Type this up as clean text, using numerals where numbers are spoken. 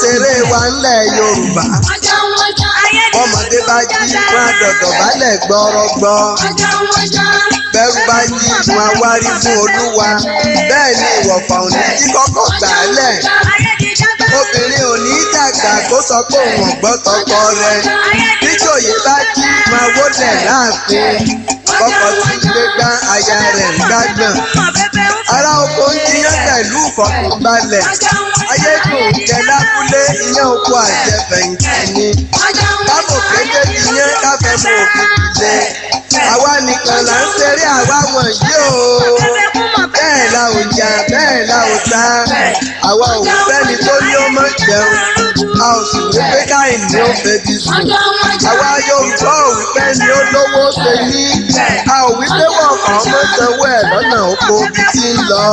Ṣeré wa ńlẹ̀ Yorùbá ọmọdé bá jí wọn àdọ̀dọ̀ balẹ̀ gbọ́rọ́gbọ́ bẹ́rù bá jí wọn àwárí fún Olúwa bẹ́ẹ̀ ni ìwọ̀fà òní tí kọ́kọ́ gbà á lẹ̀ obìnrin òní dàgbà kó sọ pé òun ọ̀gbọ́n tọkọ rẹ̀ níjòyè bá jí wọn wólẹ̀ láàfin kọ́kọ́ tí gbé gbá aya rẹ̀ ń gbàgbọ́n ará oko ń jiyàn pẹ̀lú ìfọ̀kànbalẹ̀ ayédùn jẹ lábúlé iyán oko àjẹfẹ̀yìntì ni kábò kéde iyán káfẹ́ mọ òkìkì lé àwa nìkan là ń ṣeré àwa wọ̀nyí o bẹ́ẹ̀ la ò jà bẹ́ẹ̀ la ò ta àwa ò fẹ́ni tó ní ó mọ̀ jẹun a ò sì wí pé káyìí ó febi sùn àwa Yorùbá ò wí pé ni ó lówó ṣe ní a ò wí pé wọ́n kàn mọ́ sanwó ẹ̀ lọ́nà oko bí ti ń lọ.